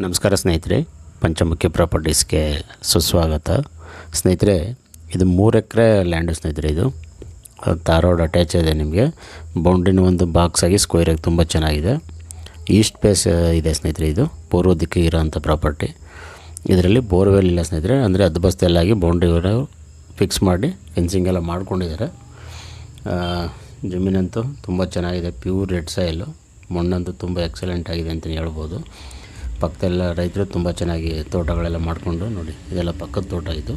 ನಮಸ್ಕಾರ ಸ್ನೇಹಿತರೆ, ಪಂಚಮುಖಿ ಪ್ರಾಪರ್ಟೀಸ್ಗೆ ಸುಸ್ವಾಗತ. ಸ್ನೇಹಿತರೆ, ಇದು 3 ಎಕರೆ ಲ್ಯಾಂಡು ಸ್ನೇಹಿತರೆ. ಇದು ತಾರ್ ರೋಡ್ ಅಟ್ಯಾಚ್ ಇದೆ. ನಿಮಗೆ ಬೌಂಡ್ರಿನ ಒಂದು ಬಾಕ್ಸ್ ಆಗಿ ಸ್ಕ್ವೇರ್ ಆಗಿ ತುಂಬ ಚೆನ್ನಾಗಿದೆ. ಈಸ್ಟ್ ಫೇಸ್ ಇದೆ ಸ್ನೇಹಿತರೆ. ಇದು ಪೂರ್ವ ದಿಕ್ಕಿಗೆ ಇರೋಂಥ ಪ್ರಾಪರ್ಟಿ. ಇದರಲ್ಲಿ ಬೋರ್ವೆಲ್ ಇಲ್ಲ ಸ್ನೇಹಿತರೆ. ಅಂದರೆ ಅದ್ಬಸ್ತೆಲ್ಲಾಗಿ ಬೌಂಡ್ರಿ ಫಿಕ್ಸ್ ಮಾಡಿ ಫೆನ್ಸಿಂಗ್ ಎಲ್ಲ ಮಾಡ್ಕೊಂಡಿದ್ದಾರೆ. ಜಮೀನಂತೂ ತುಂಬ ಚೆನ್ನಾಗಿದೆ. Pure red soil. ಮಣ್ಣಂತೂ ತುಂಬ ಎಕ್ಸಲೆಂಟ್ ಆಗಿದೆ ಅಂತಲೇ ಹೇಳ್ಬೋದು. ಪಕ್ಕದೆಲ್ಲ ರೈತರು ತುಂಬ ಚೆನ್ನಾಗಿ ತೋಟಗಳೆಲ್ಲ ಮಾಡಿಕೊಂಡು ನೋಡಿ, ಇದೆಲ್ಲ ಪಕ್ಕದ ತೋಟ. ಇದು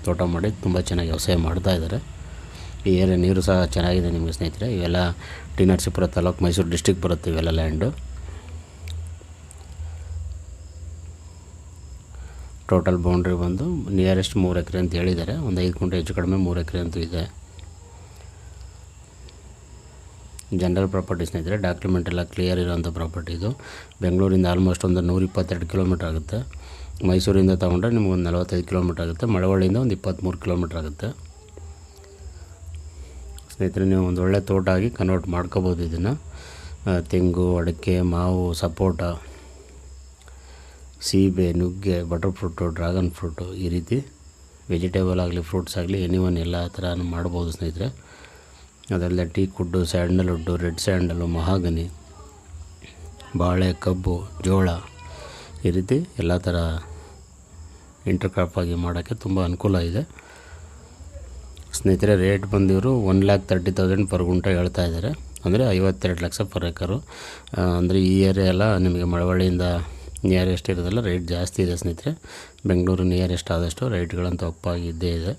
ತೋಟ ಮಾಡಿ ತುಂಬ ಚೆನ್ನಾಗಿ ವ್ಯವಸಾಯ ಮಾಡ್ತಾಯಿದ್ದಾರೆ. ಈ ಏರಿಯಾ ನೀರು ಸಹ ಚೆನ್ನಾಗಿದೆ ನಿಮಗೆ ಸ್ನೇಹಿತರೆ. ಇವೆಲ್ಲ ಟಿ ನರಸೀಪುರ ತಾಲೂಕು, ಮೈಸೂರು ಡಿಸ್ಟಿಕ್ ಬರುತ್ತೆ ಇವೆಲ್ಲ ಲ್ಯಾಂಡು. ಟೋಟಲ್ ಬೌಂಡ್ರಿ ಬಂದು ನಿಯರೆಸ್ಟ್ 3 ಎಕರೆ ಅಂತ ಹೇಳಿದ್ದಾರೆ. ಒಂದು 5 ಗುಂಟೆ ಹೆಚ್ಚು ಕಡಿಮೆ 3 ಎಕರೆ ಅಂತೂ ಇದೆ. ಜನರಲ್ ಪ್ರಾಪರ್ಟಿ ಸ್ನೇಹಿತರೆ. ಡಾಕ್ಯುಮೆಂಟ್ ಎಲ್ಲ ಕ್ಲಿಯರ್ ಇರೋಂಥ ಪ್ರಾಪರ್ಟಿ ಇದು. ಬೆಂಗಳೂರಿಂದ ಆಲ್ಮೋಸ್ಟ್ ಒಂದು 122 ಕಿಲೋಮೀಟ್ರ್ ಆಗುತ್ತೆ. ಮೈಸೂರಿಂದ ತೊಗೊಂಡ್ರೆ ನಿಮ್ಗೆ ಒಂದು 45 ಕಿಲೋಮೀಟ್ರ್ ಆಗುತ್ತೆ. ಮಳವಳ್ಳಿಯಿಂದ ಒಂದು 23 ಕಿಲೋಮೀಟ್ರ್ ಆಗುತ್ತೆ ಸ್ನೇಹಿತರೆ. ನೀವು ಒಂದು ಒಳ್ಳೆ ತೋಟ ಆಗಿ ಕನ್ವರ್ಟ್ ಮಾಡ್ಕೋಬೋದು ಇದನ್ನು. ತೆಂಗು, ಅಡಿಕೆ, ಮಾವು, ಸಪೋಟ, ಸೀಬೆ, ನುಗ್ಗೆ, ಬಟರ್ ಫ್ರೂಟು, ಡ್ರ್ಯಾಗನ್ ಫ್ರೂಟು, ಈ ರೀತಿ ವೆಜಿಟೇಬಲ್ ಆಗಲಿ ಫ್ರೂಟ್ಸ್ ಆಗಲಿ ಎನಿವನ್ ಎಲ್ಲ ಥರ ಮಾಡ್ಬೋದು ಸ್ನೇಹಿತರೆ. ಅದಲ್ಲದೆ ಟೀ ಕುಡ್ಡು, ಸ್ಯಾಂಡಲ್ವುಡ್ಡು, ರೆಡ್ ಸ್ಯಾಂಡಲು, ಮಹಾಗನಿ, ಬಾಳೆ, ಕಬ್ಬು, ಜೋಳ, ಈ ರೀತಿ ಎಲ್ಲ ಥರ ಇಂಟರ್ ಕ್ರಾಪ್ ಆಗಿ ಮಾಡೋಕ್ಕೆ ತುಂಬ ಅನುಕೂಲ ಇದೆ ಸ್ನೇಹಿತರೆ. ರೇಟ್ ಬಂದಿವರು 1,30,000 ಪರ್ ಗುಂಟೆ ಹೇಳ್ತಾ ಇದ್ದಾರೆ. ಅಂದರೆ 52 ಲಕ್ಷ ಪರ್ ಎಕರು. ಅಂದರೆ ಈ ಏರಿಯಾ ಎಲ್ಲ ನಿಮಗೆ ಮಳವಳ್ಳಿಯಿಂದ ನಿಯರೆಸ್ಟ್ ಇರೋದೆಲ್ಲ ರೇಟ್ ಜಾಸ್ತಿ ಇದೆ ಸ್ನೇಹಿತರೆ. ಬೆಂಗಳೂರು ನಿಯರೆಸ್ಟ್ ಆದಷ್ಟು ರೇಟ್ಗಳಂತೂ ಅಪ್ಪಾಗಿ ಇದ್ದೇ ಇದೆ.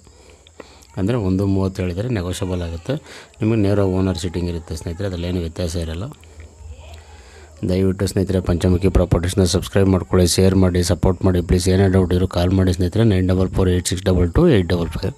ಅಂದರೆ 1.30 ಹೇಳಿದರೆ ನೆಗೋಷಿಯಬಲ್ ಆಗುತ್ತೆ. ನಿಮಗೆ ನೇರ ಓನರ್ ಸಿಟ್ಟಿಂಗ್ ಇರುತ್ತೆ ಸ್ನೇಹಿತರೆ. ಅದರಲ್ಲೇನು ವ್ಯತ್ಯಾಸ ಇರೋಲ್ಲ. ದಯವಿಟ್ಟು ಸ್ನೇಹಿತರೆ ಪಂಚಮುಖಿ ಪ್ರಾಪರ್ಟೀಸ್ನ ಸಬ್ಸ್ಕ್ರೈಬ್ ಮಾಡ್ಕೊಳ್ಳಿ, ಶೇರ್ ಮಾಡಿ, ಸಪೋರ್ಟ್ ಮಾಡಿ ಪ್ಲೀಸ್. ಏನೇ ಡೌಟ್ ಇರೋ ಕಾಲ್ ಮಾಡಿ ಸ್ನೇಹಿತರೆ. 9448622855.